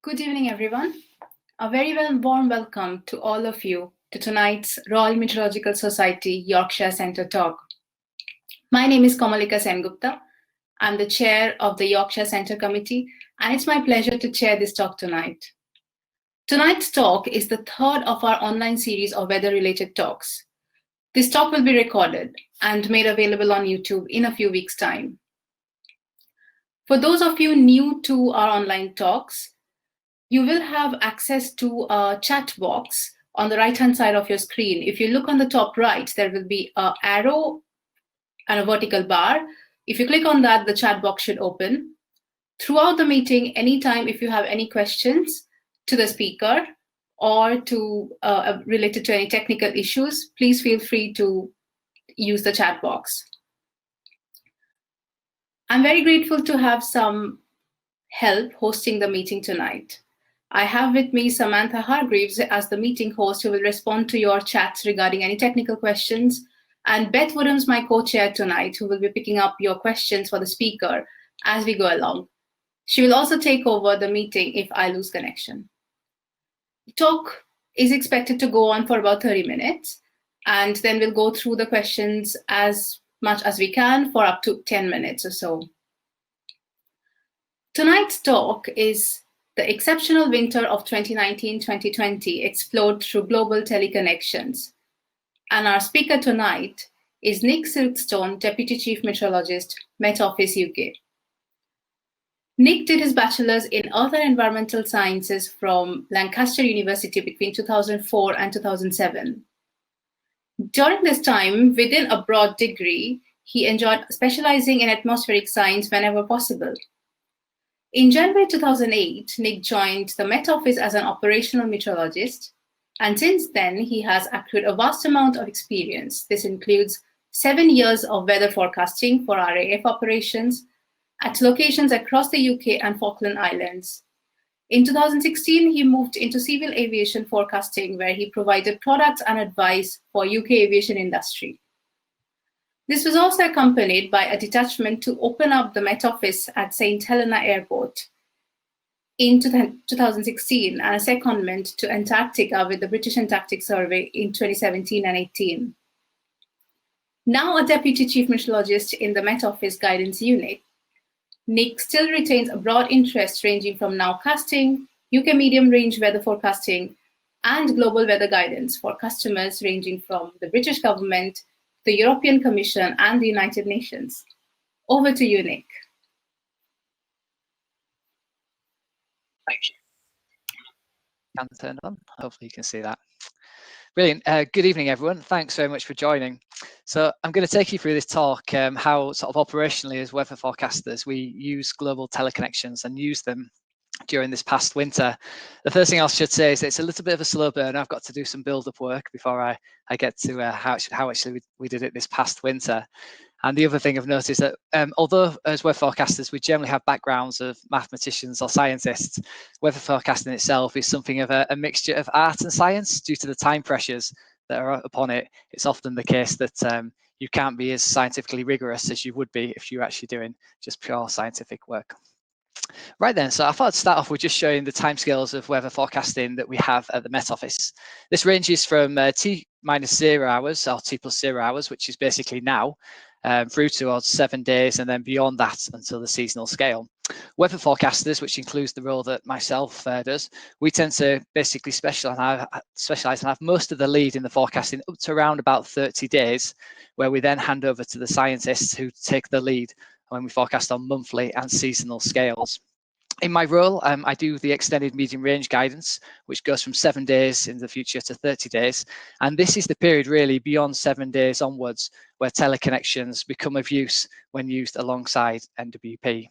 Good evening, everyone. A very warm welcome to all of you to tonight's Royal Meteorological Society Yorkshire Centre talk. My name is Kamalika Sengupta. I'm the chair of the Yorkshire Centre Committee, and it's my pleasure to chair this talk tonight. Tonight's talk is the third of our online series of weather-related talks. This talk will be recorded and made available on YouTube in a few weeks' time. For those of you new to our online talks, you will have access to a chat box on the right-hand side of your screen. If you look on the top right, there will be an arrow and a vertical bar. If you click on that, the chat box should open. Throughout the meeting, anytime if you have any questions to the speaker or related to any technical issues, please feel free to use the chat box. I'm very grateful to have some help hosting the meeting tonight. I have with me Samantha Hargreaves as the meeting host who will respond to your chats regarding any technical questions, and Beth Woodham's my co-chair tonight who will be picking up your questions for the speaker as we go along. She will also take over the meeting if I lose connection. The talk is expected to go on for about 30 minutes, and then we'll go through the questions as much as we can for up to 10 minutes or so. Tonight's talk is The Exceptional Winter of 2019-2020 Explored Through Global Teleconnections. And our speaker tonight is Nick Silkstone, Deputy Chief Meteorologist, Met Office UK. Nick did his bachelor's in Earth and Environmental Sciences from Lancaster University between 2004 and 2007. During this time, within a broad degree, he enjoyed specializing in atmospheric science whenever possible. In January 2008, Nick joined the Met Office as an operational meteorologist, and since then he has accrued a vast amount of experience. This includes 7 years of weather forecasting for RAF operations at locations across the UK and Falkland Islands. In 2016, he moved into civil aviation forecasting, where he provided products and advice for UK aviation industry. This was also accompanied by a detachment to open up the Met Office at St. Helena Airport in 2016 and a secondment to Antarctica with the British Antarctic Survey in 2017 and 18. Now a Deputy Chief Meteorologist in the Met Office Guidance Unit, Nick still retains a broad interest ranging from nowcasting, UK medium-range weather forecasting, and global weather guidance for customers ranging from the British government, the European Commission, and the United Nations. Over to you, Nick. Thank you. Can turn on. Hopefully you can see that. Brilliant. Good evening, everyone. Thanks very much for joining. So I'm going to take you through this talk, how sort of operationally as weather forecasters, we use global teleconnections and use them during this past winter. The first thing I should say is it's a little bit of a slow burn. I've got to do some build-up work before I get to how actually we did it this past winter. And the other thing I've noticed that although as weather forecasters we generally have backgrounds of mathematicians or scientists, weather forecasting itself is something of a mixture of art and science due to the time pressures that are upon it. It's often the case that you can't be as scientifically rigorous as you would be if you're actually doing just pure scientific work. Right then, so I thought I'd start off with just showing the timescales of weather forecasting that we have at the Met Office. This ranges from T-0 hours, or T+0 hours, which is basically now, through towards 7 days, and then beyond that until the seasonal scale. Weather forecasters, which includes the role that myself does, we tend to basically specialise and have most of the lead in the forecasting up to around about 30 days, where we then hand over to the scientists who take the lead when we forecast on monthly and seasonal scales. In my role, I do the extended medium range guidance, which goes from 7 days in the future to 30 days. And this is the period really beyond 7 days onwards where teleconnections become of use when used alongside NWP.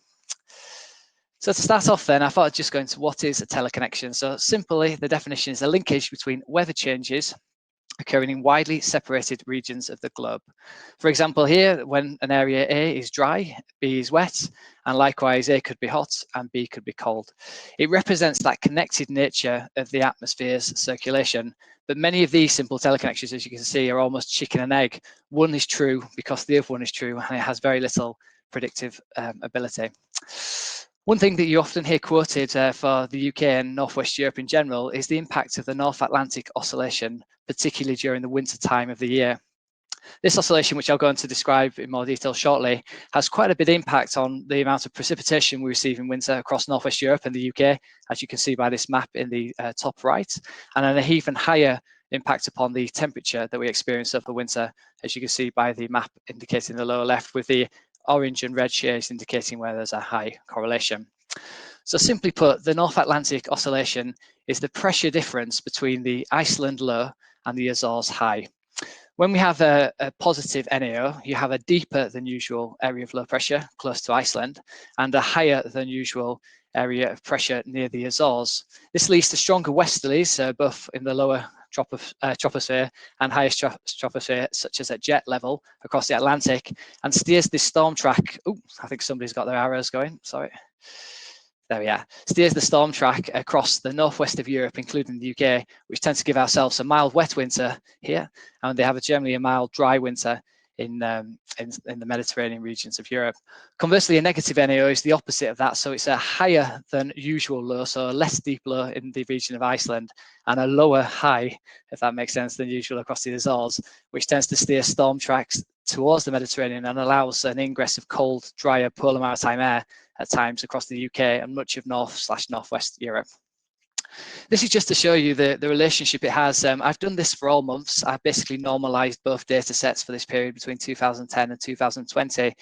So to start off then, I thought I'd just go into what is a teleconnection. So simply, the definition is a linkage between weather changes occurring in widely separated regions of the globe. For example, here, when an area A is dry, B is wet, and likewise A could be hot and B could be cold. It represents that connected nature of the atmosphere's circulation. But many of these simple teleconnections, as you can see, are almost chicken and egg. One is true because the other one is true, and it has very little predictive ability. One thing that you often hear quoted for the UK and Northwest Europe in general is the impact of the North Atlantic Oscillation, particularly during the winter time of the year. This oscillation, which I'll go on to describe in more detail shortly, has quite a big impact on the amount of precipitation we receive in winter across Northwest Europe and the UK, as you can see by this map in the top right, and an even higher impact upon the temperature that we experience over the winter, as you can see by the map indicating the lower left, with the orange and red shades indicating where there's a high correlation. So simply put, the North Atlantic Oscillation is the pressure difference between the Iceland low and the Azores high. When we have a positive NAO, you have a deeper than usual area of low pressure close to Iceland and a higher than usual area of pressure near the Azores. This leads to stronger westerlies, both in the lower troposphere and highest troposphere, such as at jet level across the Atlantic, and steers this storm track. Oh, I think somebody's got their arrows going, sorry. There we are. Steers the storm track across the northwest of Europe, including the UK, which tends to give ourselves a mild wet winter here, and they have generally a mild dry winter in the Mediterranean regions of Europe. Conversely, a negative NAO is the opposite of that, so it's a higher than usual low, so a less deep low in the region of Iceland, and a lower high, if that makes sense, than usual across the Azores, which tends to steer storm tracks towards the Mediterranean and allows an ingress of cold, drier polar maritime air at times across the UK and much of Northwest Europe. This is just to show you the relationship it has. I've done this for all months. I've basically normalized both data sets for this period between 2010 and 2020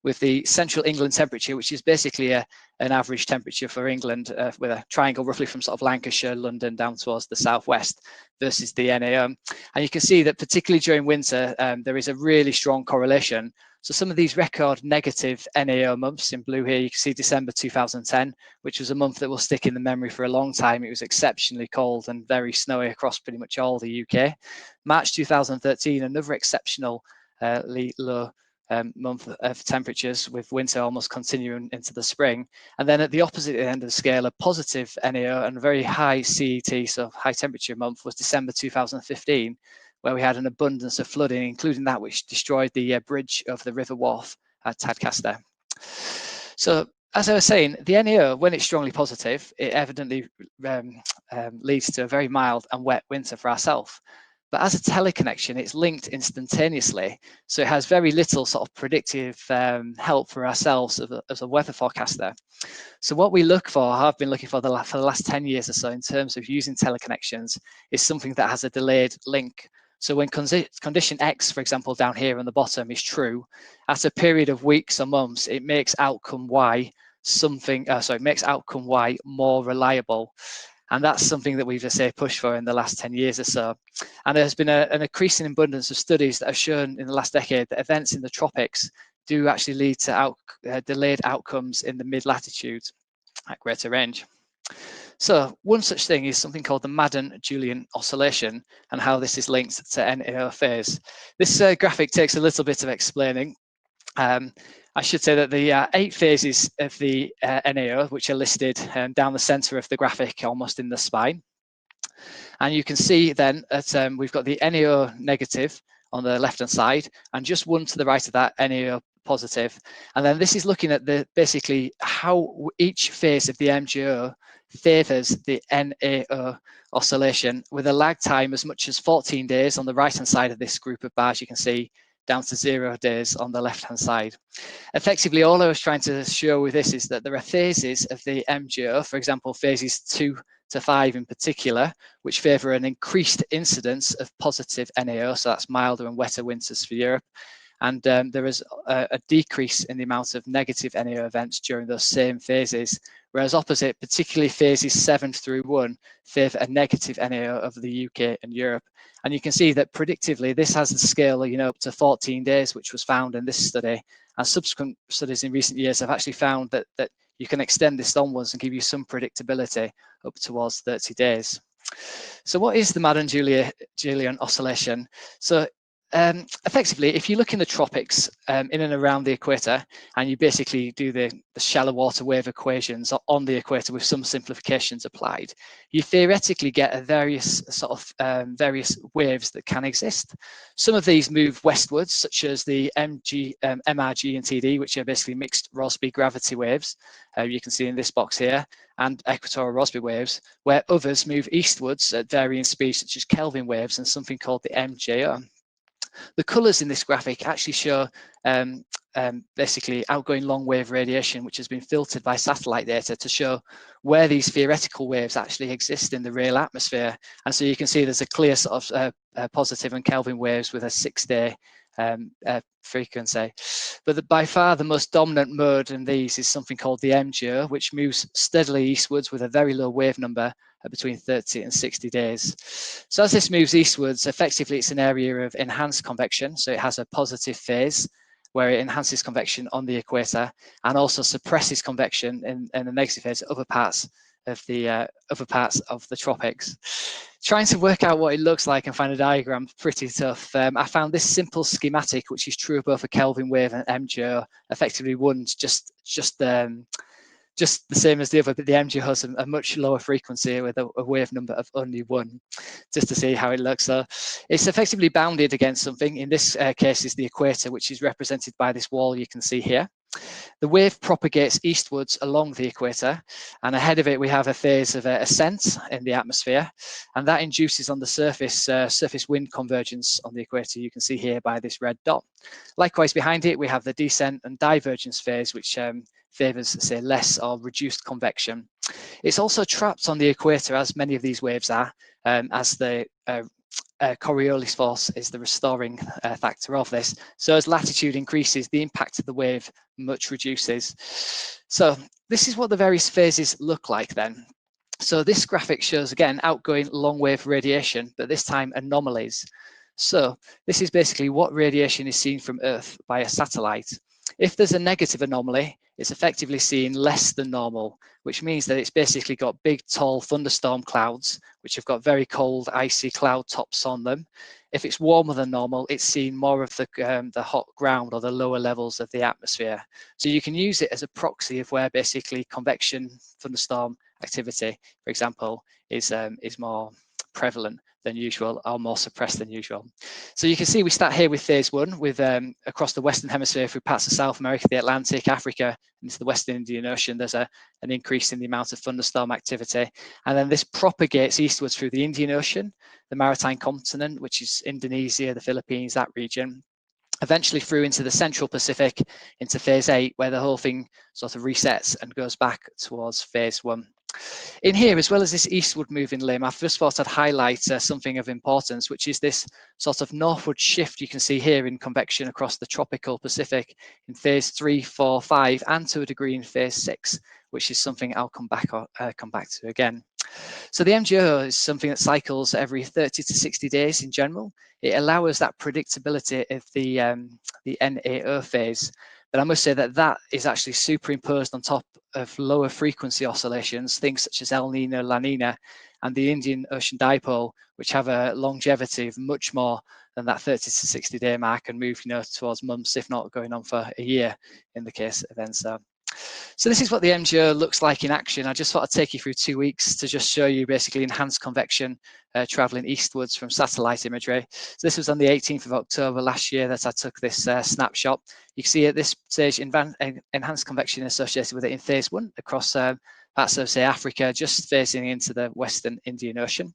with the central England temperature, which is basically an average temperature for England with a triangle roughly from sort of Lancashire, London down towards the southwest versus the NAO. And you can see that particularly during winter, there is a really strong correlation. So some of these record negative NAO months in blue here, you can see December 2010, which was a month that will stick in the memory for a long time. It was exceptionally cold and very snowy across pretty much all the UK. March 2013, another exceptional low month of temperatures, with winter almost continuing into the spring. And then at the opposite end of the scale, a positive NAO and a very high CET, so high temperature month, was December 2015, where we had an abundance of flooding, including that which destroyed the bridge of the River Wharfe at Tadcaster. So as I was saying, the NAO, when it's strongly positive, it evidently leads to a very mild and wet winter for ourselves. But as a teleconnection, it's linked instantaneously. So it has very little sort of predictive help for ourselves as a weather forecaster. So what we look for, have been looking for the last 10 years or so in terms of using teleconnections, is something that has a delayed link. So when condition X, for example, down here on the bottom is true, at a period of weeks or months, it makes outcome Y makes outcome Y more reliable. And that's something that we've just pushed for in the last 10 years or so. And there's been an increasing abundance of studies that have shown in the last decade that events in the tropics do actually lead to delayed outcomes in the mid-latitudes at greater range. So one such thing is something called the Madden-Julian Oscillation and how this is linked to NAO phase. This graphic takes a little bit of explaining. I should say that the 8 phases of the NAO, which are listed down the center of the graphic, almost in the spine. And you can see then that we've got the NAO negative on the left-hand side, and just one to the right of that, NAO positive. And then this is looking at basically how each phase of the MJO favors the NAO oscillation, with a lag time as much as 14 days on the right-hand side of this group of bars, you can see, down to 0 days on the left-hand side. Effectively, all I was trying to show with this is that there are phases of the MJO, for example, phases 2 to 5 in particular, which favor an increased incidence of positive NAO, so that's milder and wetter winters for Europe. And there is a decrease in the amount of negative NAO events during those same phases, whereas opposite, particularly phases 7 through 1, favor a negative NAO of the UK and Europe. And you can see that predictively, this has a scale, up to 14 days, which was found in this study. And subsequent studies in recent years have actually found that you can extend this onwards and give you some predictability up towards 30 days. So what is the Madden-Julian Oscillation? So effectively, if you look in the tropics in and around the equator, and you basically do the shallow water wave equations on the equator with some simplifications applied, you theoretically get a various various waves that can exist. Some of these move westwards, such as the MRG and TD, which are basically mixed Rossby gravity waves. You can see in this box here, and equatorial Rossby waves, where others move eastwards at varying speeds, such as Kelvin waves and something called the MJO. The colours in this graphic actually show basically outgoing long wave radiation, which has been filtered by satellite data to show where these theoretical waves actually exist in the real atmosphere. And so you can see there's a clear sort of positive and Kelvin waves with a 6-day frequency. But by far the most dominant mode in these is something called the MJO, which moves steadily eastwards with a very low wave number between 30 and 60 days. So as this moves eastwards, effectively it's an area of enhanced convection. So it has a positive phase where it enhances convection on the equator and also suppresses convection in a negative phase at other parts of the tropics. Trying to work out what it looks like and find a diagram is pretty tough. I found this simple schematic, which is true of both a Kelvin wave and MJO. Effectively, one's just the same as the other, but the MJO has a much lower frequency with a wave number of only 1, just to see how it looks. So it's effectively bounded against something. In this case is the equator, which is represented by this wall you can see here. The wave propagates eastwards along the equator, and ahead of it we have a phase of ascent in the atmosphere, and that induces on the surface surface wind convergence on the equator. You can see here by this red dot. Likewise, behind it we have the descent and divergence phase, which favours, say, less or reduced convection. It's also trapped on the equator, as many of these waves are, as the Coriolis force is the restoring factor of this. So as latitude increases, the impact of the wave much reduces. So this is what the various phases look like then. So this graphic shows, again, outgoing long wave radiation, but this time anomalies. So this is basically what radiation is seen from Earth by a satellite. If there's a negative anomaly, it's effectively seen less than normal, which means that it's basically got big, tall thunderstorm clouds, which have got very cold, icy cloud tops on them. If it's warmer than normal, it's seen more of the hot ground or the lower levels of the atmosphere. So you can use it as a proxy of where basically convection thunderstorm activity, for example, is more prevalent than usual or more suppressed than usual. So you can see we start here with phase 1 with across the Western Hemisphere through parts of South America, the Atlantic, Africa, into the Western Indian Ocean. There's an increase in the amount of thunderstorm activity. And then this propagates eastwards through the Indian Ocean, the maritime continent, which is Indonesia, the Philippines, that region, eventually through into the Central Pacific, into phase 8, where the whole thing sort of resets and goes back towards phase 1. In here, as well as this eastward moving limb, I first thought I'd highlight something of importance, which is this sort of northward shift you can see here in convection across the tropical Pacific in phase 3, 4, 5, and to a degree in phase 6, which is something I'll come back to again. So the MJO is something that cycles every 30 to 60 days in general. It allows that predictability of the NAO phase. But I must say that that is actually superimposed on top of lower frequency oscillations, things such as El Nino, La Nina, and the Indian Ocean dipole, which have a longevity of much more than that 30 to 60 day mark and move, towards months, if not going on for a year in the case of ENSO. So this is what the MJO looks like in action. I just thought I'd take you through 2 weeks to just show you basically enhanced convection traveling eastwards from satellite imagery. So this was on the 18th of October last year that I took this snapshot. You can see at this stage enhanced convection associated with it in phase 1 across parts of, say, Africa, just facing into the Western Indian Ocean.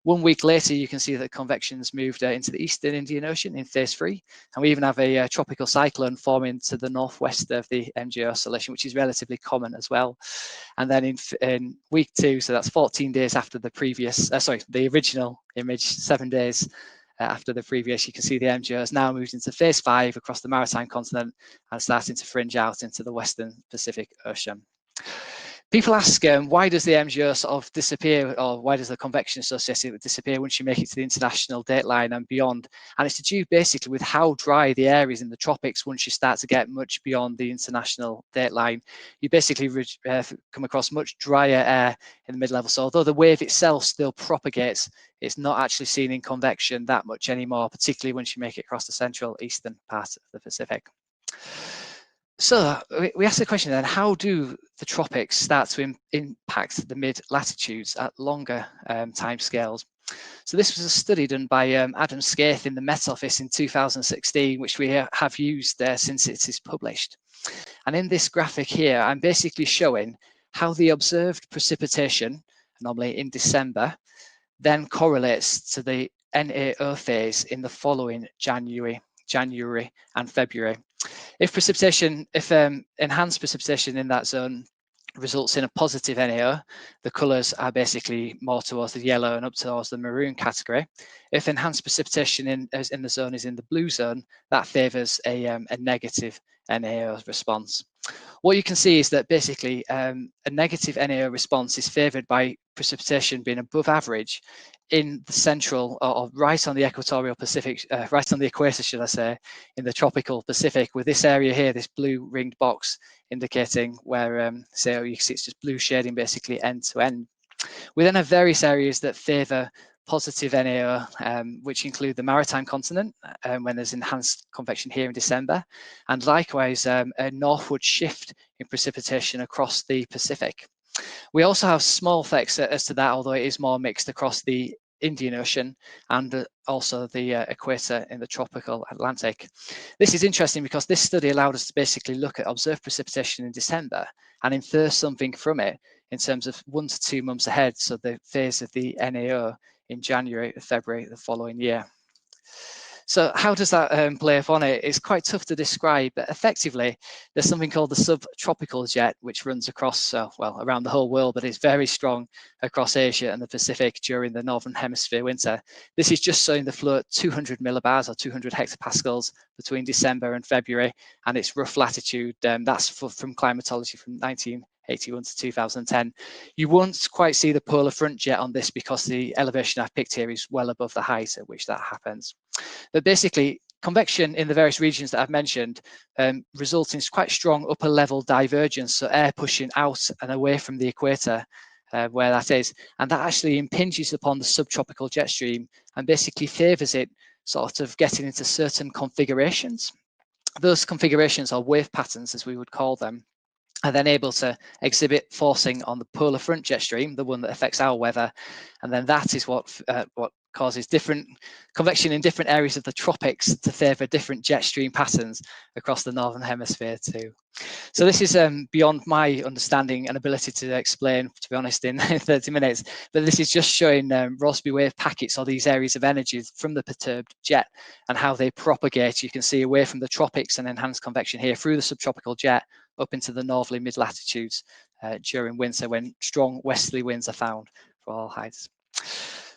1 week later, you can see that convection's moved into the Eastern Indian Ocean in phase 3. And we even have a tropical cyclone forming to the northwest of the MJO oscillation, which is relatively common as well. And then in week 2, so that's 14 days after the previous, the original image, 7 days after the previous, you can see the MJO has now moved into phase 5 across the maritime continent and starting to fringe out into the Western Pacific Ocean. People ask, why does the MGO sort of disappear, or why does the convection associated with disappear once you make it to the international dateline and beyond? And it's to do basically with how dry the air is in the tropics. Once you start to get much beyond the international dateline, you basically come across much drier air in the mid-level. So although the wave itself still propagates, it's not actually seen in convection that much anymore, particularly once you make it across the central eastern part of the Pacific. So we asked the question then, how do the tropics start to impact the mid-latitudes at longer time scales? So this was a study done by Adam Scaith in the Met Office in 2016, which we have used since it is published. And in this graphic here, I'm basically showing how the observed precipitation, normally in December, then correlates to the NAO phase in the following January and February. If enhanced precipitation in that zone results in a positive NAO, the colours are basically more towards the yellow and up towards the maroon category. If enhanced precipitation in the zone is in the blue zone, that favours a negative NAO response. What you can see is that basically a negative NAO response is favoured by precipitation being above average in the central, or right on the equatorial Pacific, right on the equator, should I say, in the tropical Pacific, with this area here, this blue ringed box indicating where, so you can see it's just blue shading basically end to end. We then have various areas that favour positive NAO, which include the maritime continent, when there's enhanced convection here in December, and likewise a northward shift in precipitation across the Pacific. We also have small effects as to that, although it is more mixed across the Indian Ocean and also the equator in the tropical Atlantic. This is interesting because this study allowed us to basically look at observed precipitation in December and infer something from it in terms of 1 to 2 months ahead, so the phase of the NAO in January or February the following year. So how does that play upon it? It's quite tough to describe, but effectively there's something called the subtropical jet, which runs across, well, around the whole world, but is very strong across Asia and the Pacific during the Northern Hemisphere winter. This is just showing the flow at 200 millibars or 200 hectopascals between December and February, and its rough latitude, that's from climatology from 1981 to 2010. You won't quite see the polar front jet on this because the elevation I've picked here is well above the height at which that happens. But basically, convection in the various regions that I've mentioned results in quite strong upper level divergence, so air pushing out and away from the equator where that is, and that actually impinges upon the subtropical jet stream and basically favours it sort of getting into certain configurations. Those configurations, or wave patterns as we would call them, are then able to exhibit forcing on the polar front jet stream, the one that affects our weather, and then that is what causes different convection in different areas of the tropics to favour different jet stream patterns across the northern hemisphere too. So this is beyond my understanding and ability to explain, to be honest, in 30 minutes, but this is just showing Rossby wave packets, or these areas of energy from the perturbed jet, and how they propagate. You can see away from the tropics and enhanced convection here through the subtropical jet up into the northerly mid-latitudes during winter, when strong westerly winds are found for all heights.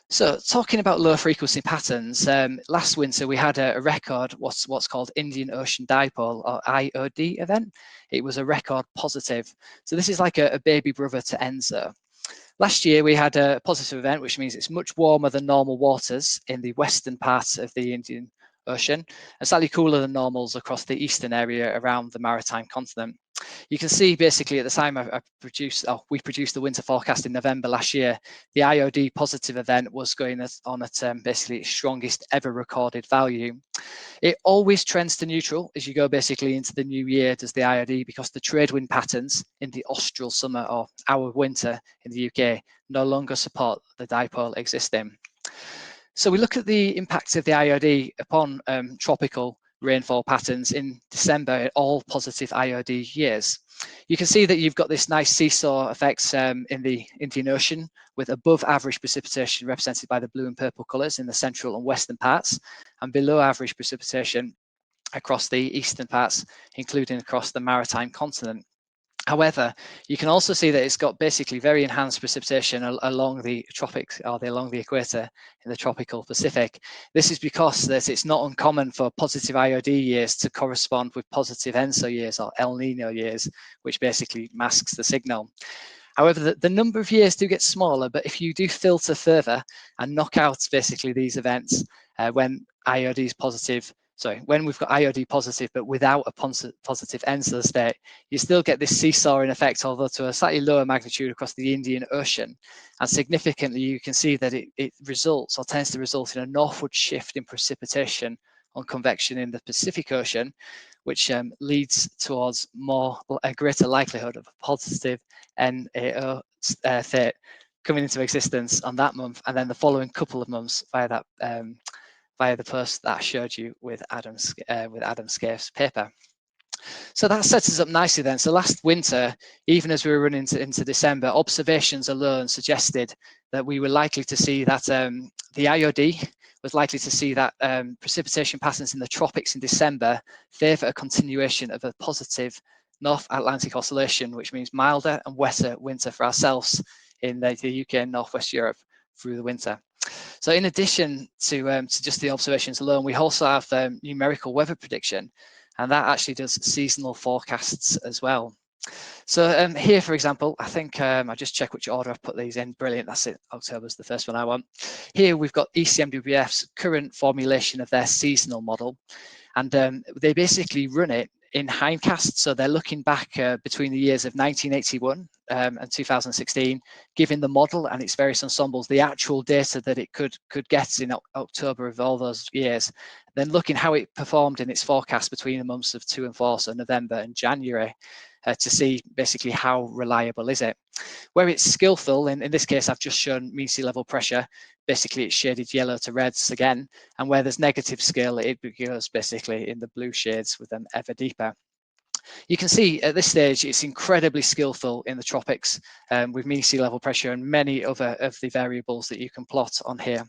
So talking about low frequency patterns, last winter we had a record, what's called Indian Ocean Dipole, or IOD event. It was a record positive. So this is like a baby brother to ENSO. Last year we had a positive event, which means it's much warmer than normal waters in the western part of the Indian Ocean, and slightly cooler than normals across the eastern area around the maritime continent. You can see basically at the time we produced the winter forecast in November last year, the IOD positive event was going on at basically its strongest ever recorded value. It always trends to neutral as you go basically into the new year, does the IOD, because the trade wind patterns in the austral summer, or our winter in the UK, no longer support the dipole existing. So we look at the impact of the IOD upon tropical rainfall patterns in December at all positive IOD years. You can see that you've got this nice seesaw effects in the Indian Ocean, with above average precipitation represented by the blue and purple colours in the central and western parts, and below average precipitation across the eastern parts, including across the maritime continent. However, you can also see that it's got basically very enhanced precipitation along the tropics, or along the equator in the tropical Pacific. This is because it's not uncommon for positive IOD years to correspond with positive ENSO years, or El Nino years, which basically masks the signal. However, the number of years do get smaller, but if you do filter further and knock out basically these events when IOD is positive, when we've got IOD positive but without a positive ENSO state, you still get this seesawing effect, although to a slightly lower magnitude across the Indian Ocean. And significantly, you can see that it results, or tends to result, in a northward shift in precipitation on convection in the Pacific Ocean, which leads towards a greater likelihood of a positive NAO state coming into existence on that month, and then the following couple of months via that via the post that I showed you with Adam Scaife's paper. So that sets us up nicely then. So last winter, even as we were running into December, observations alone suggested that we were likely to see that the IOD was likely to see that precipitation patterns in the tropics in December favour a continuation of a positive North Atlantic oscillation, which means milder and wetter winter for ourselves in the UK and Northwest Europe through the winter. So in addition to just the observations alone, we also have numerical weather prediction, and that actually does seasonal forecasts as well. So here, for example, I think I just check which order I've put these in. Brilliant, that's it. October's the first one I want. Here we've got ECMWF's current formulation of their seasonal model, and they basically run it in hindcast. So they're looking back between the years of 1981 and 2016, giving the model and its various ensembles the actual data that it could get in October of all those years, then looking how it performed in its forecast between the months of 2 and 4, so November and January, to see basically how reliable is it. Where it's skillful, in this case I've just shown mean sea level pressure, basically it's shaded yellow to reds again, and where there's negative skill, it goes basically in the blue shades with them ever deeper. You can see at this stage it's incredibly skillful in the tropics with mean sea level pressure and many other of the variables that you can plot on here.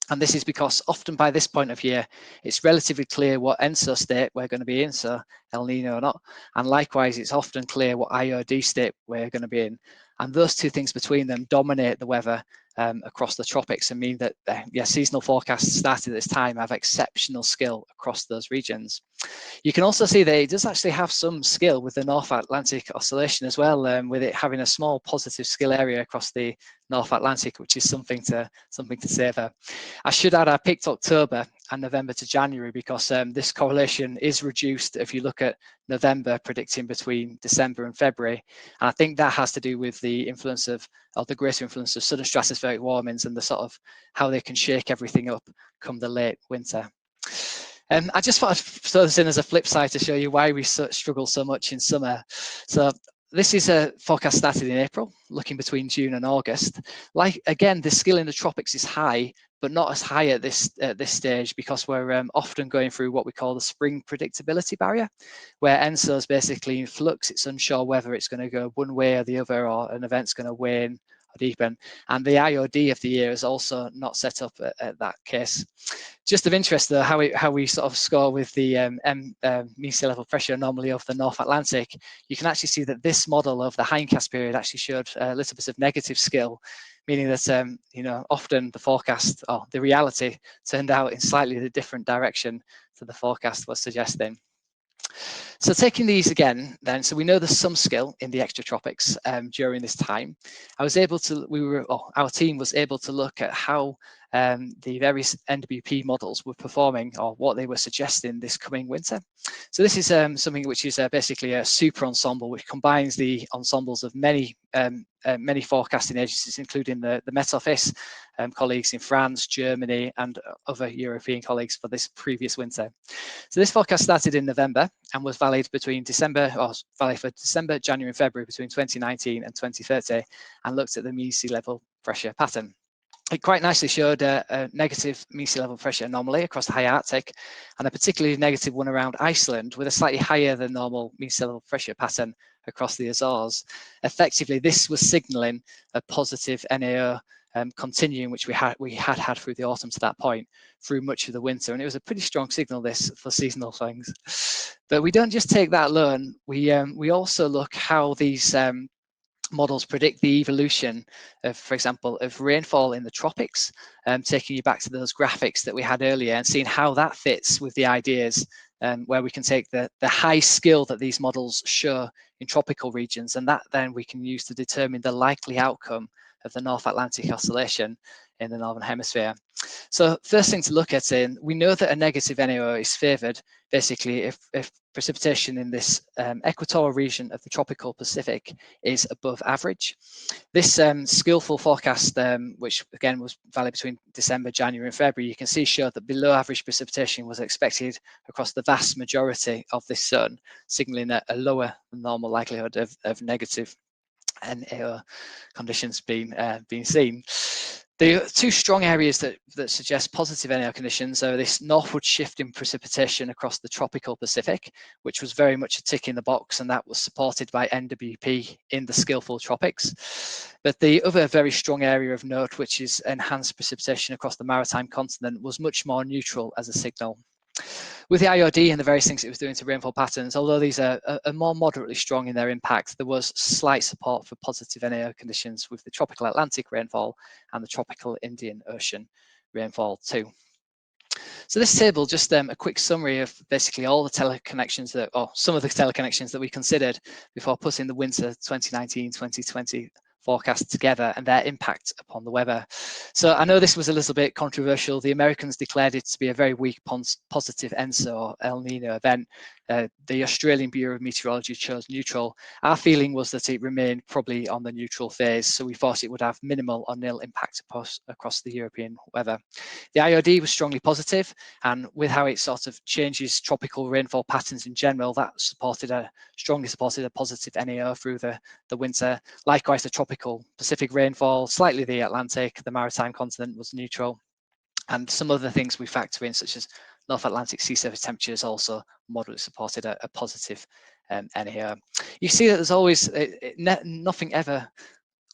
And this is because often by this point of year, it's relatively clear what ENSO state we're going to be in, so El Nino or not. And likewise, it's often clear what IOD state we're going to be in. And those two things between them dominate the weather across the tropics and mean that seasonal forecasts started at this time have exceptional skill across those regions. You can also see that it does actually have some skill with the North Atlantic oscillation as well, with it having a small positive skill area across the North Atlantic, which is something to savour. I should add I picked October and November to January because this correlation is reduced if you look at November predicting between December and February, and I think that has to do with the influence of the greater influence of southern stratospheric warmings and the sort of how they can shake everything up come the late winter. I just thought I'd throw this in as a flip side to show you why we struggle so much in summer. So this is a forecast started in April, looking between June and August. Like again, the skill in the tropics is high, but not as high at this stage because we're often going through what we call the spring predictability barrier, where ENSO is basically in flux. It's unsure whether it's going to go one way or the other, or an event's going to wane or deepen. And the IOD of the year is also not set up at that case. Just of interest, though, how we sort of score with the mean sea level pressure anomaly of the North Atlantic, you can actually see that this model of the hindcast period actually showed a little bit of negative skill, meaning that often the forecast or the reality turned out in slightly a different direction to the forecast was suggesting. So taking these again, then, so we know there's some skill in the extratropics during this time. Our team was able to look at how the various NWP models were performing or what they were suggesting this coming winter. So this is something which is basically a super ensemble which combines the ensembles of many forecasting agencies, including the Met Office, colleagues in France, Germany, and other European colleagues for this previous winter. So this forecast started in November and was valid for December, January, and February between 2019 and 2030, and looked at the mean sea level pressure pattern. It quite nicely showed a negative mean sea level pressure anomaly across the high Arctic, and a particularly negative one around Iceland with a slightly higher than normal mean sea level pressure pattern across the Azores. Effectively, this was signalling a positive NAO continuing, which we had through the autumn to that point through much of the winter, and it was a pretty strong signal this for seasonal things. But we don't just take that alone. We also look how these models predict the evolution of, for example, of rainfall in the tropics, taking you back to those graphics that we had earlier and seeing how that fits with the ideas where we can take the high skill that these models show in tropical regions, and that then we can use to determine the likely outcome of the North Atlantic Oscillation in the Northern Hemisphere. So first thing to look at, we know that a negative NAO is favoured basically if precipitation in this equatorial region of the tropical Pacific is above average. This skillful forecast, which again was valid between December, January and February, you can see showed that below average precipitation was expected across the vast majority of this zone, signalling a lower than normal likelihood of negative NAO conditions being seen. The two strong areas that suggest positive NAO conditions are this northward shift in precipitation across the tropical Pacific, which was very much a tick in the box, and that was supported by NWP in the skillful tropics. But the other very strong area of note, which is enhanced precipitation across the maritime continent, was much more neutral as a signal. With the IOD and the various things it was doing to rainfall patterns, although these are more moderately strong in their impact, there was slight support for positive NAO conditions with the tropical Atlantic rainfall and the tropical Indian Ocean rainfall too. So this table, just a quick summary of basically all the teleconnections or some of the teleconnections that we considered before putting the winter 2019-2020 forecast together and their impact upon the weather. So I know this was a little bit controversial. The Americans declared it to be a very weak positive ENSO or El Nino event. The Australian Bureau of Meteorology chose neutral. Our feeling was that it remained probably on the neutral phase, so we thought it would have minimal or nil impact across the European weather. The IOD was strongly positive, and with how it sort of changes tropical rainfall patterns in general, that strongly supported a positive NAO through the winter. Likewise, the tropical Pacific rainfall, slightly the Atlantic, the maritime continent was neutral. And some other things we factor in, such as North Atlantic sea surface temperatures, also moderately supported a positive NAO. You see that there's always nothing ever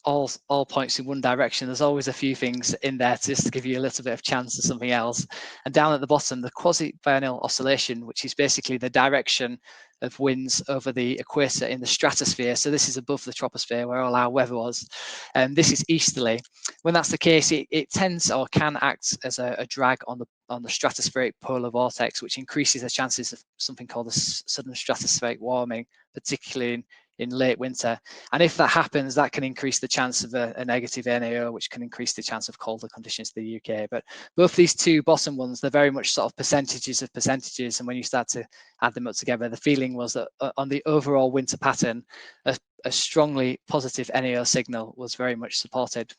all points in one direction. There's always a few things in there just to give you a little bit of chance of something else. And down at the bottom, the quasi-vernal oscillation, which is basically the direction of winds over the equator in the stratosphere. So this is above the troposphere where all our weather was. And this is easterly. When that's the case, it tends or can act as a drag on the stratospheric polar vortex, which increases the chances of something called a sudden stratospheric warming, particularly in late winter. And if that happens, that can increase the chance of a negative NAO, which can increase the chance of colder conditions to the UK. But both these two bottom ones, they're very much sort of percentages of percentages. And when you start to add them up together, the feeling was that on the overall winter pattern, a strongly positive NAO signal was very much supported.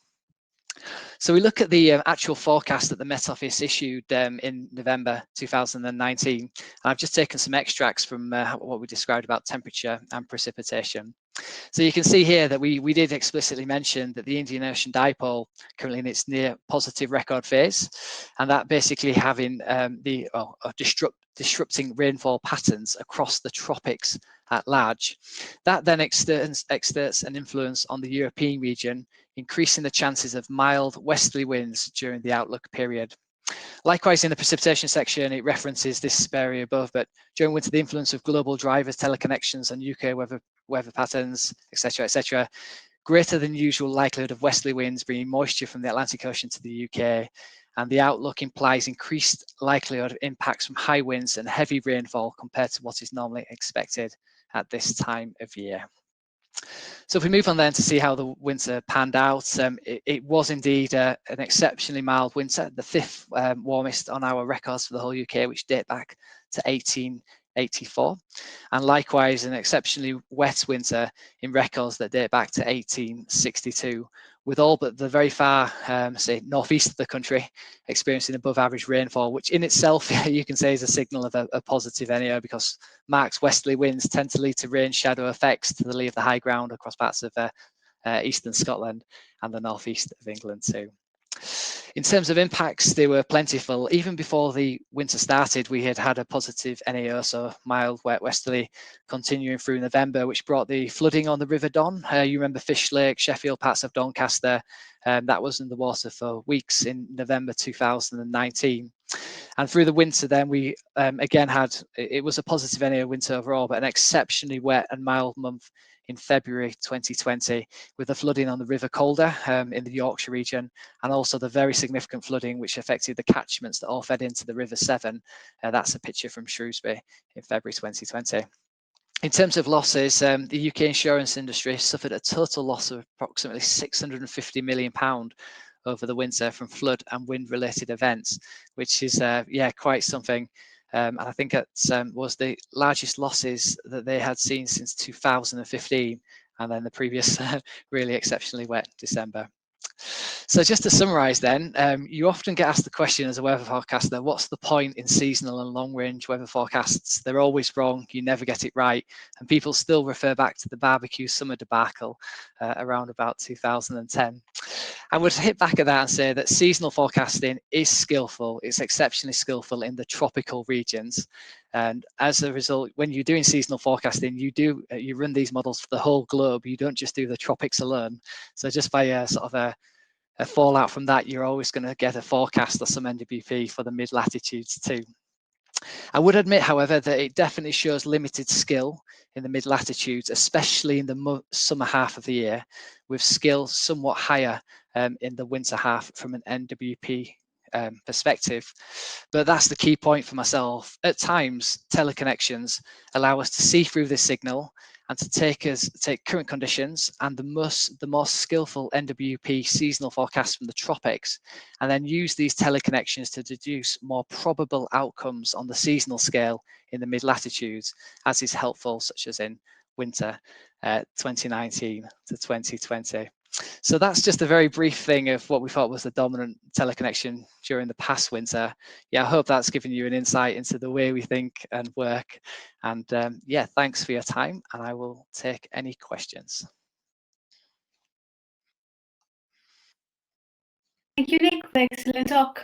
So we look at the actual forecast that the Met Office issued in November 2019. And I've just taken some extracts from what we described about temperature and precipitation. So you can see here that we did explicitly mention that the Indian Ocean dipole currently in its near positive record phase, and that basically having disrupting rainfall patterns across the tropics at large. That then exerts an influence on the European region, increasing the chances of mild westerly winds during the outlook period. Likewise, in the precipitation section, it references this area above, but during winter, the influence of global drivers, teleconnections, and UK weather patterns, etc., greater than usual likelihood of westerly winds bringing moisture from the Atlantic Ocean to the UK, and the outlook implies increased likelihood of impacts from high winds and heavy rainfall compared to what is normally expected at this time of year. So if we move on then to see how the winter panned out, it was indeed an exceptionally mild winter, the fifth warmest on our records for the whole UK, which date back to 1884. And likewise, an exceptionally wet winter in records that date back to 1862, with all but the very far, say, northeast of the country experiencing above average rainfall, which in itself you can say is a signal of a positive NAO, because marked westerly winds tend to lead to rain shadow effects to the lee of the high ground across parts of eastern Scotland and the northeast of England too. In terms of impacts, they were plentiful. Even before the winter started, we had a positive NAO, so mild, wet, westerly, continuing through November, which brought the flooding on the River Don. You remember Fish Lake, Sheffield, parts of Doncaster. That was in the water for weeks in November 2019. And through the winter then, we again it was a positive NAO winter overall, but an exceptionally wet and mild month in February 2020, with the flooding on the River Calder in the Yorkshire region, and also the very significant flooding which affected the catchments that all fed into the River Severn. That's a picture from Shrewsbury in February 2020. In terms of losses, the UK insurance industry suffered a total loss of approximately £650 million over the winter from flood and wind related events, which is quite something. And I think it was the largest losses that they had seen since 2015, and then the previous really exceptionally wet December. So just to summarize then, you often get asked the question as a weather forecaster, what's the point in seasonal and long range weather forecasts? They're always wrong, you never get it right. And people still refer back to the barbecue summer debacle around about 2010. I would hit back at that and say that seasonal forecasting is skillful. It's exceptionally skillful in the tropical regions. And as a result, when you're doing seasonal forecasting, you run these models for the whole globe. You don't just do the tropics alone. So just by a fallout from that, you're always going to get a forecast or some NWP for the mid latitudes too. I would admit, however, that it definitely shows limited skill in the mid latitudes, especially in the summer half of the year, with skill somewhat higher in the winter half from an NWP perspective. But that's the key point for myself. At times, teleconnections allow us to see through this signal and to take current conditions and the more skillful NWP seasonal forecasts from the tropics, and then use these teleconnections to deduce more probable outcomes on the seasonal scale in the mid latitudes, as is helpful, such as in winter 2019 to 2020. So that's just a very brief thing of what we thought was the dominant teleconnection during the past winter. Yeah, I hope that's given you an insight into the way we think and work. And yeah, thanks for your time, and I will take any questions. Thank you, Nick, for excellent talk.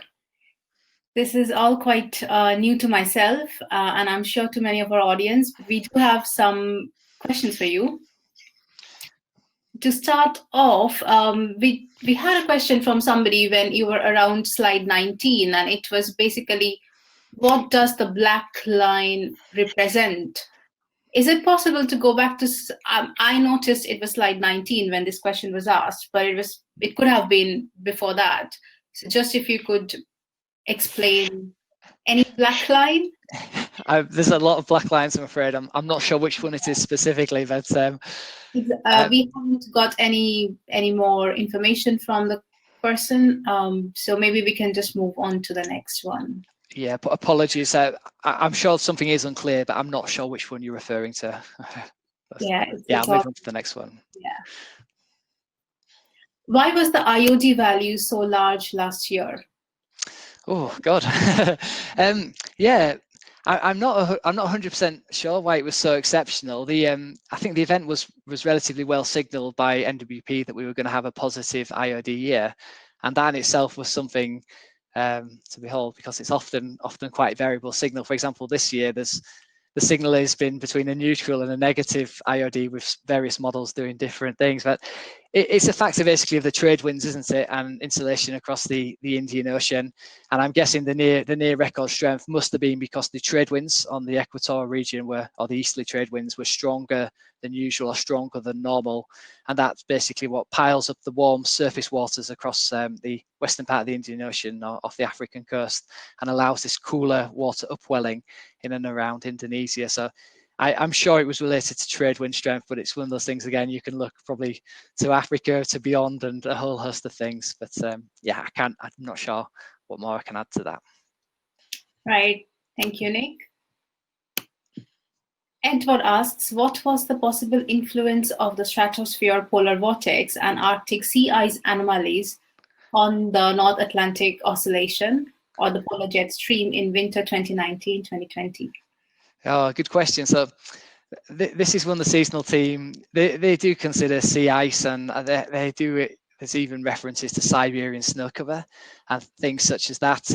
This is all quite new to myself, and I'm sure to many of our audience. We do have some questions for you. To start off, we had a question from somebody when you were around slide 19, and it was basically, what does the black line represent? Is it possible to go back to, I noticed it was slide 19 when this question was asked, but it could have been before that. So just if you could explain any black line. There's a lot of black lines, I'm afraid. I'm not sure which one it is specifically, but we haven't got any more information from the person, so maybe we can just move on to the next one. Yeah, but apologies. I'm sure something is unclear, but I'm not sure which one you're referring to. Yeah, I'll move on to the next one. Yeah. Why was the IOD value so large last year? Oh God. Yeah, I'm not 100% sure why it was so exceptional. I think the event was relatively well signaled by NWP that we were going to have a positive IOD year, and that in itself was something to behold, because it's often quite variable signal. For example, this year the signal has been between a neutral and a negative IOD, with various models doing different things. But it's a factor basically of the trade winds, isn't it, and insulation across the Indian Ocean. And I'm guessing the near record strength must have been because the trade winds on the equatorial region or the easterly trade winds were stronger than usual or stronger than normal. And that's basically what piles up the warm surface waters across the western part of the Indian Ocean or off the African coast, and allows this cooler water upwelling in and around Indonesia. So I'm sure it was related to trade wind strength, but it's one of those things, again, you can look probably to Africa, to beyond, and a whole host of things. But yeah, I'm not sure what more I can add to that. Right. Thank you, Nick. Edward asks, what was the possible influence of the stratosphere polar vortex and Arctic sea ice anomalies on the North Atlantic Oscillation or the polar jet stream in winter 2019-2020? Oh, good question. So this is one the seasonal team, they do consider sea ice, and they do it. There's even references to Siberian snow cover and things such as that.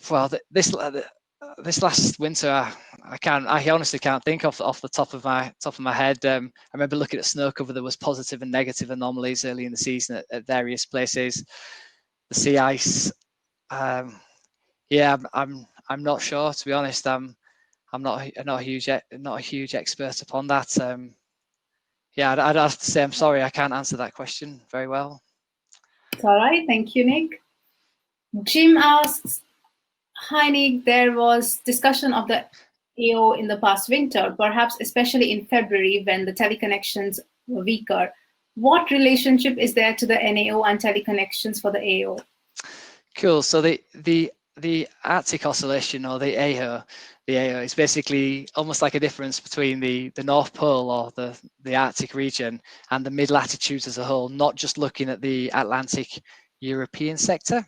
Well, this last winter, I honestly can't think off the top of my head. I remember looking at snow cover. There was positive and negative anomalies early in the season at various places. The sea ice, yeah, I'm not sure, to be honest. I'm not a huge expert upon that. Yeah, I'd have to say I'm sorry, I can't answer that question very well. It's all right. Thank you, Nick. Jim asks, hi, Nick. There was discussion of the AO in the past winter, perhaps especially in February when the teleconnections were weaker. What relationship is there to the NAO and teleconnections for the AO? Cool. So the Arctic oscillation, or the AO is basically almost like a difference between the North Pole or the Arctic region and the mid-latitudes as a whole, not just looking at the Atlantic European sector.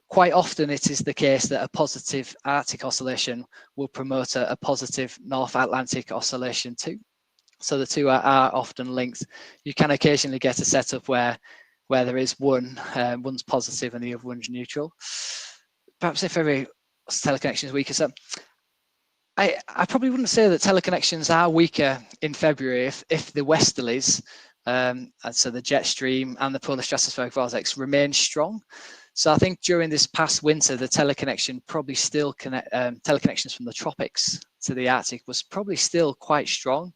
Quite often it is the case that a positive Arctic oscillation will promote a positive North Atlantic oscillation too. So the two are often linked. You can occasionally get a setup where there is one's positive and the other one's neutral. Perhaps if every teleconnection is weaker. So I probably wouldn't say that teleconnections are weaker in February if the westerlies, and so the jet stream and the polar stratospheric vortex remain strong. So I think during this past winter, the teleconnection probably still teleconnections from the tropics to the Arctic was probably still quite strong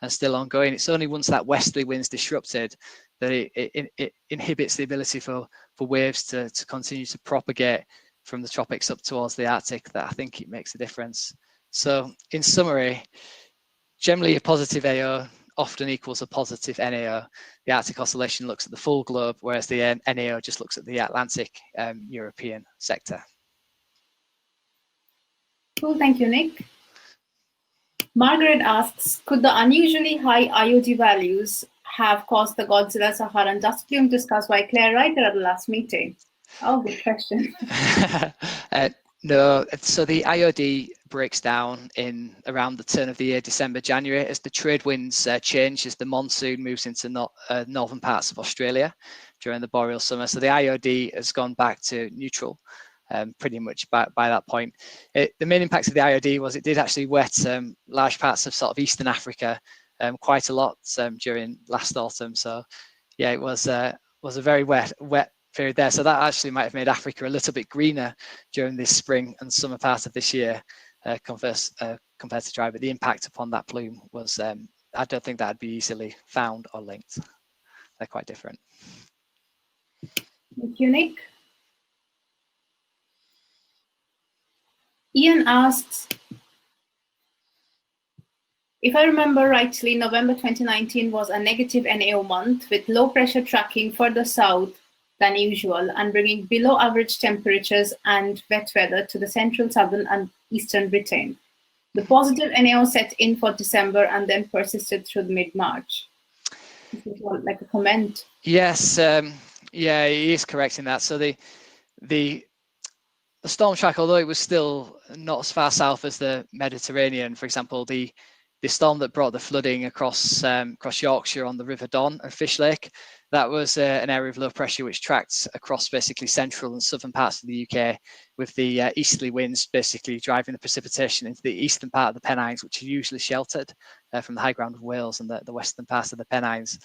and still ongoing. It's only once that westerly wind's disrupted that it inhibits the ability for waves to continue to propagate from the tropics up towards the Arctic, that I think it makes a difference. So in summary, generally a positive AO often equals a positive NAO. The Arctic oscillation looks at the full globe, whereas the NAO just looks at the Atlantic European sector. Cool, thank you, Nick. Margaret asks, could the unusually high IOD values have caused the Godzilla Saharan dust plume discussed by Claire Reiter at the last meeting? Oh, good question. No, so the IOD breaks down in around the turn of the year, December, January, as the trade winds change, as the monsoon moves into northern parts of Australia during the boreal summer. So the IOD has gone back to neutral pretty much by that point. The main impact of the IOD was it did actually wet large parts of sort of Eastern Africa quite a lot during last autumn. So yeah, it was a very wet period there. So that actually might have made Africa a little bit greener during this spring and summer part of this year compared to dry. But the impact upon that plume was, I don't think that'd be easily found or linked. They're quite different. Thank you, Nick. Ian asks, if I remember rightly, November 2019 was a negative NAO month with low pressure tracking further south than usual and bringing below average temperatures and wet weather to the central, southern and eastern Britain. The positive NAO set in for December and then persisted through mid-March. This is like a comment. Yes, yeah, he is correct in that. So the storm track, although it was still not as far south as the Mediterranean, for example, the storm that brought the flooding across Yorkshire on the River Don and Fish Lake, that was an area of low pressure which tracked across basically central and southern parts of the UK, with the easterly winds basically driving the precipitation into the eastern part of the Pennines, which are usually sheltered from the high ground of Wales and the western part of the Pennines.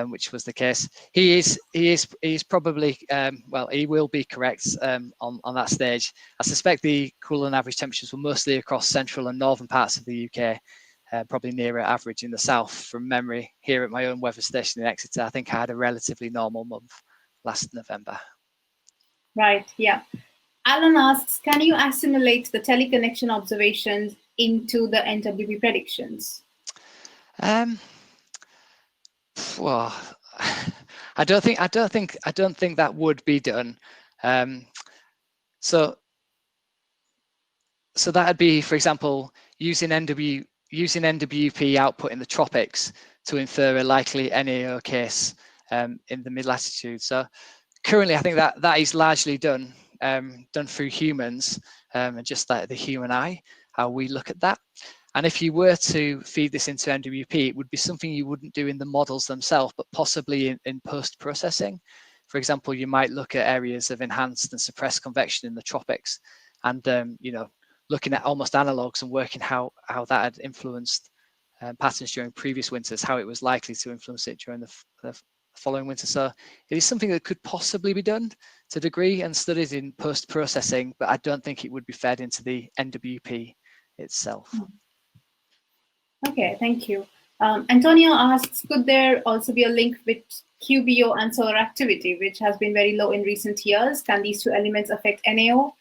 Which was the case. He is probably well, he will be correct on that stage. I suspect the cooler than average temperatures were mostly across central and northern parts of the UK, probably nearer average in the south. From memory, here at my own weather station in Exeter, I think I had a relatively normal month last November. Right, yeah. Alan asks, can you assimilate the teleconnection observations into the NWP predictions? Well, I don't think that would be done. So that'd be, for example, using NWP output in the tropics to infer a likely NAO case in the mid-latitude. So currently, I think that is largely done through humans and just like the human eye, how we look at that. And if you were to feed this into NWP, it would be something you wouldn't do in the models themselves, but possibly in post-processing. For example, you might look at areas of enhanced and suppressed convection in the tropics, and looking at almost analogues and working how that had influenced patterns during previous winters, how it was likely to influence it during the following winter. So it is something that could possibly be done to a degree and studied in post-processing, but I don't think it would be fed into the NWP itself. Okay, thank you. Antonio asks, could there also be a link with QBO and solar activity, which has been very low in recent years? Can these two elements affect NAO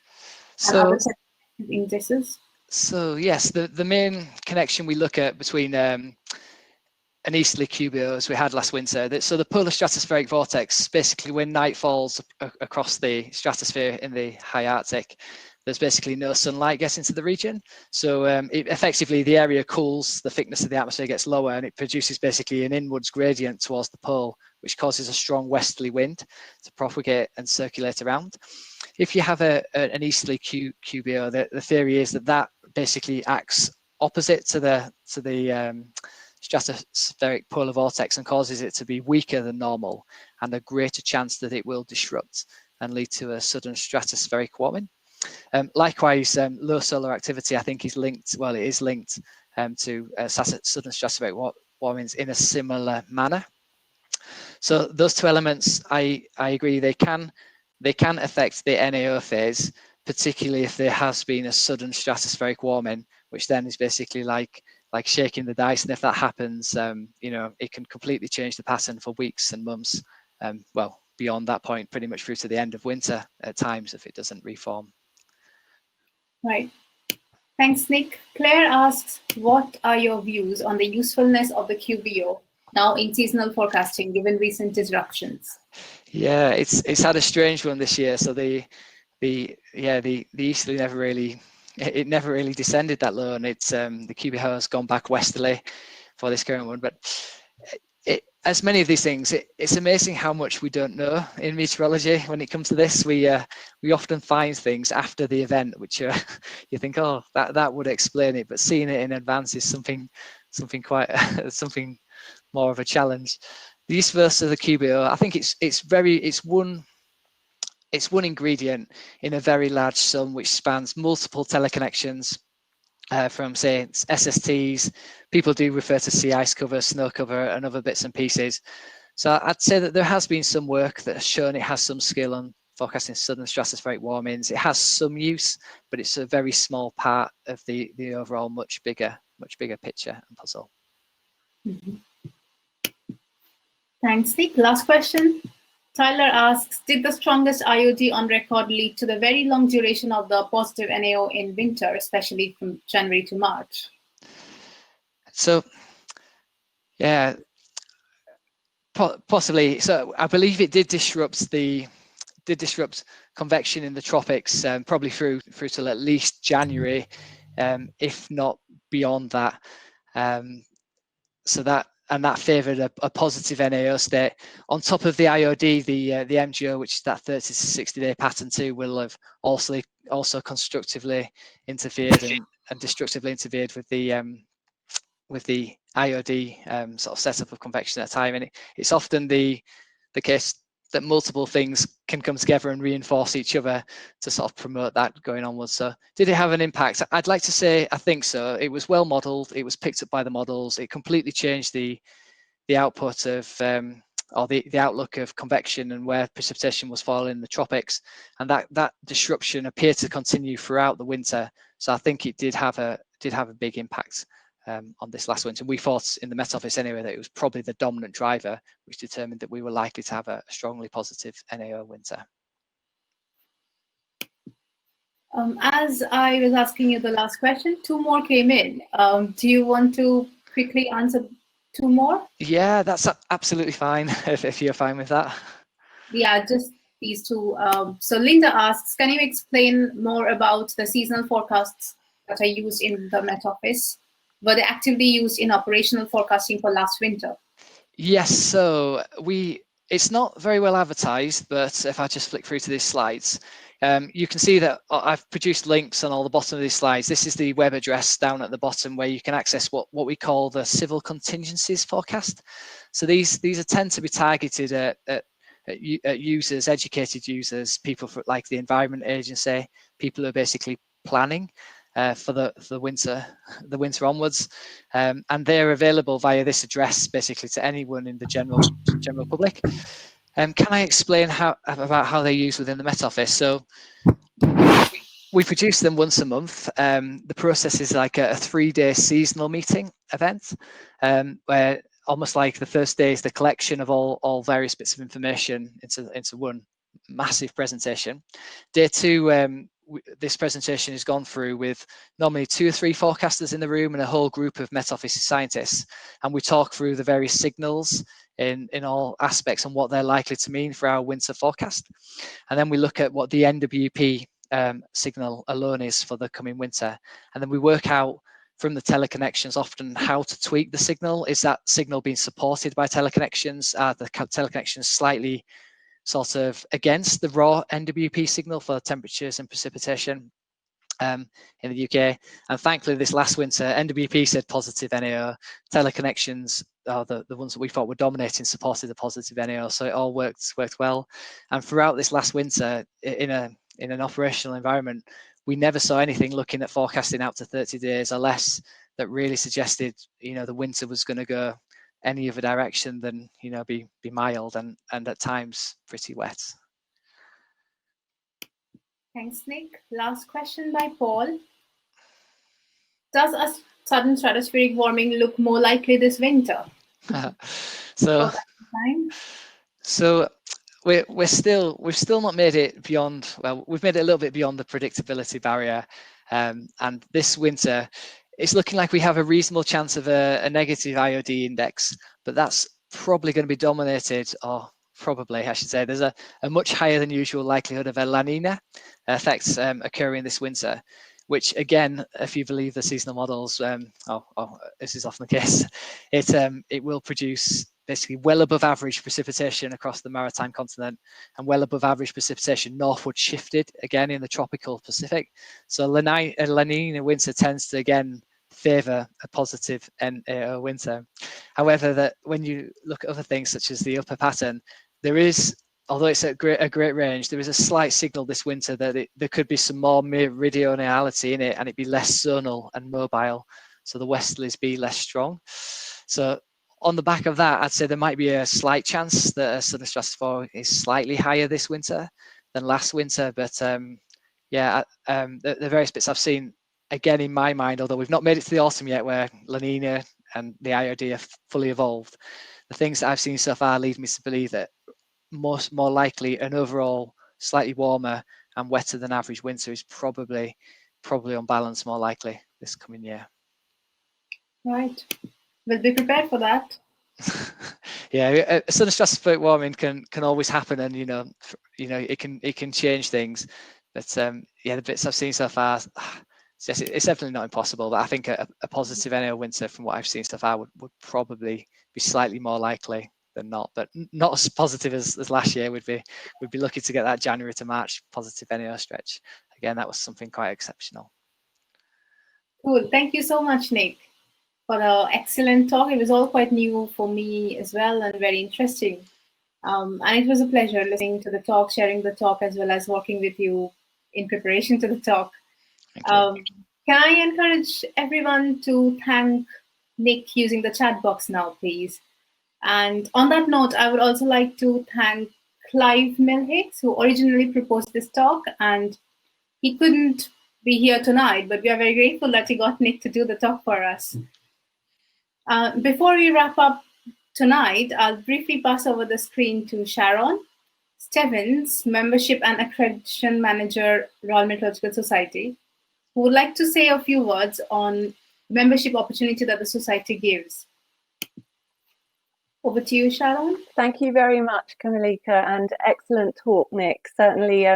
and other indices? So yes, the main connection we look at between an easterly QBO, as we had last winter, so the polar stratospheric vortex, basically when night falls across the stratosphere in the high Arctic, there's basically no sunlight getting to the region. So effectively the area cools, the thickness of the atmosphere gets lower, and it produces basically an inwards gradient towards the pole, which causes a strong westerly wind to propagate and circulate around. If you have an easterly QBO, the theory is that basically acts opposite to the stratospheric polar vortex and causes it to be weaker than normal, and a greater chance that it will disrupt and lead to a sudden stratospheric warming. Likewise, low solar activity, I think, is linked, well, it is linked to sudden stratospheric warmings in a similar manner. So those two elements, I agree, they can affect the NAO phase, particularly if there has been a sudden stratospheric warming, which then is basically like shaking the dice. And if that happens, it can completely change the pattern for weeks and months. Well, beyond that point, pretty much through to the end of winter at times if it doesn't reform. Right. Thanks, Nick. Claire asks, what are your views on the usefulness of the QBO now in seasonal forecasting, given recent disruptions? Yeah, it's had a strange one this year. So the easterly never really descended that low, and it's the QBO has gone back westerly for this current one. But as many of these things, it's amazing how much we don't know in meteorology when it comes to this. We often find things after the event, which you think, oh, that would explain it, but seeing it in advance is something quite something more of a challenge. The usefulness of the QBO, I think it's one ingredient in a very large sum which spans multiple teleconnections. From, say, SSTs, people do refer to sea ice cover, snow cover, and other bits and pieces. So I'd say that there has been some work that has shown it has some skill on forecasting sudden stratospheric warmings. It has some use, but it's a very small part of the overall much bigger picture and puzzle. Mm-hmm. Thanks, Nick. Last question. Tyler asks, did the strongest IOD on record lead to the very long duration of the positive NAO in winter, especially from January to March? So, yeah, possibly. So I believe it did disrupt convection in the tropics, probably through till at least January, if not beyond that. So that favoured a positive NAO state. On top of the IOD, the MGO, which is that 30 to 60 day pattern too, will have also constructively interfered and destructively interfered with the IOD sort of setup of convection at a time. And it's often the case that multiple things can come together and reinforce each other to sort of promote that going onwards. So did it have an impact? I'd like to say I think so. It was well modeled. It was picked up by the models. It completely changed the output of or the outlook of convection and where precipitation was falling in the tropics, and that disruption appeared to continue throughout the winter. So I think it did have a big impact on this last winter. We thought in the Met Office anyway that it was probably the dominant driver which determined that we were likely to have a strongly positive NAO winter. As I was asking you the last question, 2 more came in. Do you want to quickly answer 2 more? Yeah, that's absolutely fine if you're fine with that. Yeah, just these 2. So Linda asks, can you explain more about the seasonal forecasts that are used in the Met Office? Were they actively used in operational forecasting for last winter? Yes, so it's not very well advertised, but if I just flick through to these slides, you can see that I've produced links on all the bottom of these slides. This is the web address down at the bottom where you can access what we call the civil contingencies forecast. So these tend to be targeted at users, educated users, people like the Environment Agency, people who are basically planning for the winter onwards, and they're available via this address basically to anyone in the general public. Can I explain about how they're used within the Met Office? So We produce them once a month. The process is like a 3-day seasonal meeting event, where almost like the first day is the collection of all various bits of information into one massive presentation. Day 2, this presentation is gone through with normally 2 or 3 forecasters in the room and a whole group of Met Office scientists, and we talk through the various signals in all aspects and what they're likely to mean for our winter forecast. And then we look at what the NWP signal alone is for the coming winter, and then we work out from the teleconnections often how to tweak the signal. Is that signal being supported by teleconnections? Are the teleconnections slightly sort of against the raw NWP signal for temperatures and precipitation in the UK? And thankfully this last winter NWP said positive NAO, teleconnections are the ones that we thought were dominating supported the positive NAO, so it all worked well. And throughout this last winter in an operational environment, we never saw anything looking at forecasting out to 30 days or less that really suggested, the winter was going to go any other direction than, be mild and at times pretty wet. Thanks, Nick. Last question by Paul. Does a sudden stratospheric warming look more likely this winter? So we've still not made it beyond, well, we've made it a little bit beyond the predictability barrier, and this winter it's looking like we have a reasonable chance of a negative IOD index, but that's probably going to be dominated, or probably I should say, there's a much higher than usual likelihood of a La Nina effects occurring this winter, which again, if you believe the seasonal models, this is often the case, it will produce basically well above average precipitation across the maritime continent and well above average precipitation northward shifted again in the tropical Pacific. So La Nina winter tends to again favour a positive NAO winter. However, that when you look at other things such as the upper pattern, there is, although it's a great range, there is a slight signal this winter that there could be some more meridionality in it and it'd be less zonal and mobile, so the westerlies be less strong. So on the back of that, I'd say there might be a slight chance that a southern stratosphere is slightly higher this winter than last winter, but the various bits I've seen, again in my mind, although we've not made it to the autumn yet where La Nina and the IOD are fully evolved, the things that I've seen so far lead me to believe that more likely an overall slightly warmer and wetter than average winter is probably on balance more likely this coming year. Right, we'll be prepared for that. Yeah, southern stratospheric warming can always happen, and it can change things. But the bits I've seen so far, it's definitely not impossible. But I think a positive NAO winter, from what I've seen so far, would probably be slightly more likely than not, but not as positive as last year. We'd be lucky to get that January to March positive NAO stretch. Again, that was something quite exceptional. Cool. Thank you so much, Nick, for the excellent talk. It was all quite new for me as well and very interesting. And it was a pleasure listening to the talk, sharing the talk, as well as working with you in preparation to the talk. Can I encourage everyone to thank Nick using the chat box now, please? And on that note, I would also like to thank Clive Milhicks, who originally proposed this talk, and he couldn't be here tonight, but we are very grateful that he got Nick to do the talk for us. Before we wrap up tonight, I'll briefly pass over the screen to Sharon Stevens, Membership and Accreditation Manager, Royal Meteorological Society, who would like to say a few words on membership opportunity that the Society gives. Over to you, Sharon. Thank you very much, Kamalika, and excellent talk, Nick. Certainly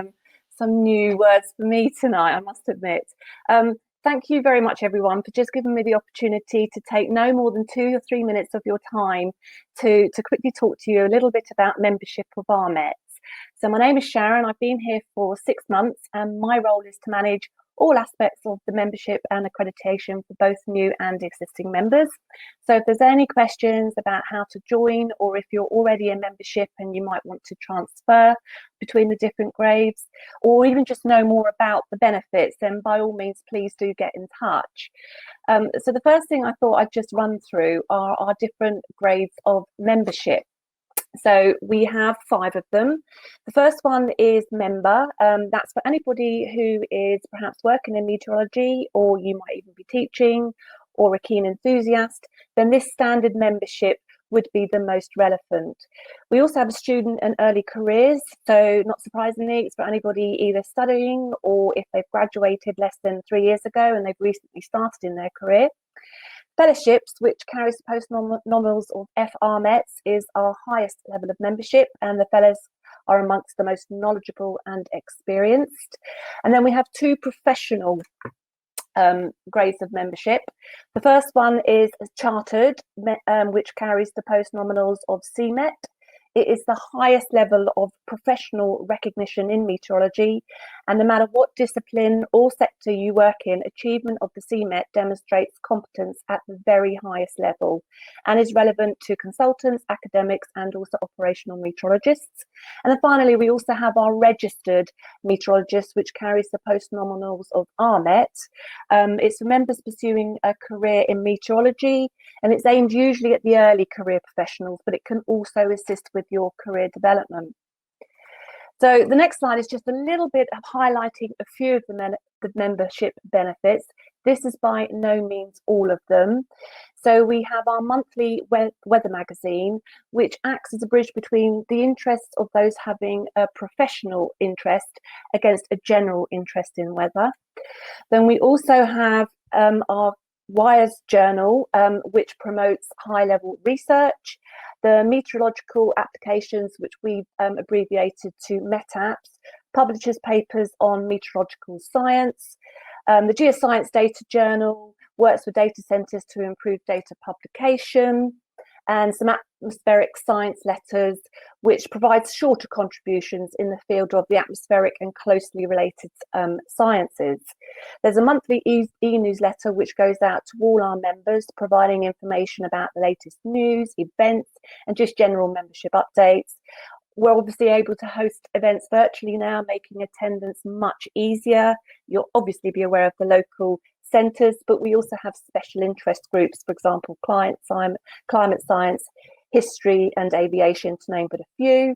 some new words for me tonight, I must admit. Thank you very much, everyone, for just giving me the opportunity to take no more than 2 or 3 minutes of your time to quickly talk to you a little bit about membership of our Mets. So my name is Sharon. I've been here for 6 months, and my role is to manage all aspects of the membership and accreditation for both new and existing members. So if there's any questions about how to join, or if you're already in membership and you might want to transfer between the different grades, or even just know more about the benefits, then by all means, please do get in touch. So the first thing I thought I'd just run through are our different grades of membership. So we have 5 of them. The first one is member. That's for anybody who is perhaps working in meteorology, or you might even be teaching, or a keen enthusiast. Then this standard membership would be the most relevant. We also have a student and early careers. So not surprisingly, it's for anybody either studying or if they've graduated less than 3 years ago and they've recently started in their career. Fellowships, which carries the post-nominals of FRMETs, is our highest level of membership, and the fellows are amongst the most knowledgeable and experienced. And then we have 2 professional grades of membership. The first one is chartered, which carries the post-nominals of CMET. It is the highest level of professional recognition in meteorology, and no matter what discipline or sector you work in, achievement of the CMET demonstrates competence at the very highest level and is relevant to consultants, academics, and also operational meteorologists. And then finally, we also have our registered meteorologist, which carries the post-nominals of RMET. It's for members pursuing a career in meteorology, and it's aimed usually at the early career professionals, but it can also assist with your career development. So the next slide is just a little bit of highlighting a few of the membership benefits. This is by no means all of them. So we have our monthly weather magazine, which acts as a bridge between the interests of those having a professional interest against a general interest in weather. Then we also have our WIRES journal, which promotes high-level research, the meteorological applications, which we've abbreviated to METAPS, publishes papers on meteorological science, the Geoscience Data Journal works with data centres to improve data publication, and some atmospheric science letters, which provides shorter contributions in the field of the atmospheric and closely related sciences. There's a monthly e-newsletter which goes out to all our members, providing information about the latest news, events, and just general membership updates. We're obviously able to host events virtually now, making attendance much easier. You'll obviously be aware of the local centres, but we also have special interest groups, for example, climate science, history and aviation, to name but a few.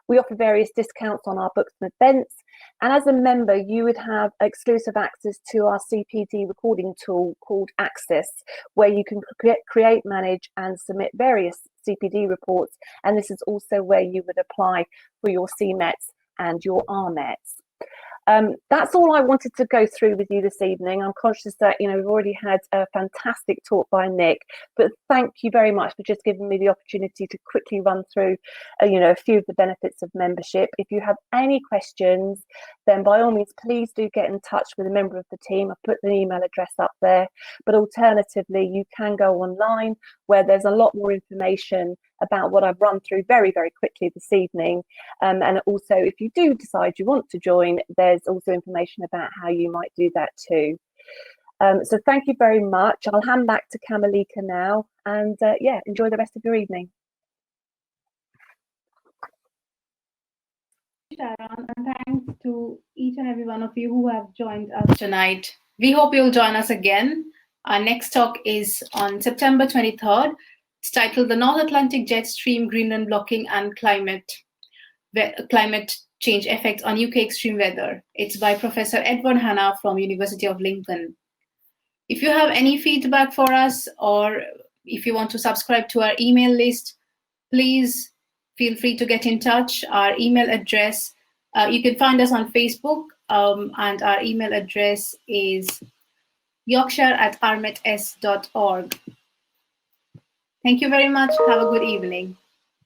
We offer various discounts on our books and events. And as a member, you would have exclusive access to our CPD recording tool called Access, where you can create, manage and submit various CPD reports. And this is also where you would apply for your CMETs and your RMETs. That's all I wanted to go through with you this evening. I'm conscious that, we've already had a fantastic talk by Nick, but thank you very much for just giving me the opportunity to quickly run through, a few of the benefits of membership. If you have any questions, then by all means, please do get in touch with a member of the team. I've put the email address up there, but alternatively, you can go online where there's a lot more information about what I've run through very, very quickly this evening. And also, if you do decide you want to join, there's also information about how you might do that too. So thank you very much. I'll hand back to Kamalika now, and enjoy the rest of your evening. Sharon, and thanks to each and every one of you who have joined us tonight. We hope you'll join us again. Our next talk is on September 23rd. It's titled The North Atlantic Jet Stream, Greenland Blocking and Climate Change Effects on UK Extreme Weather. It's by Professor Edward Hanna from University of Lincoln. If you have any feedback for us, or if you want to subscribe to our email list, please feel free to get in touch. Our email address, you can find us on Facebook, and our email address is yorkshire@rmets.org. Thank you very much. Have a good evening.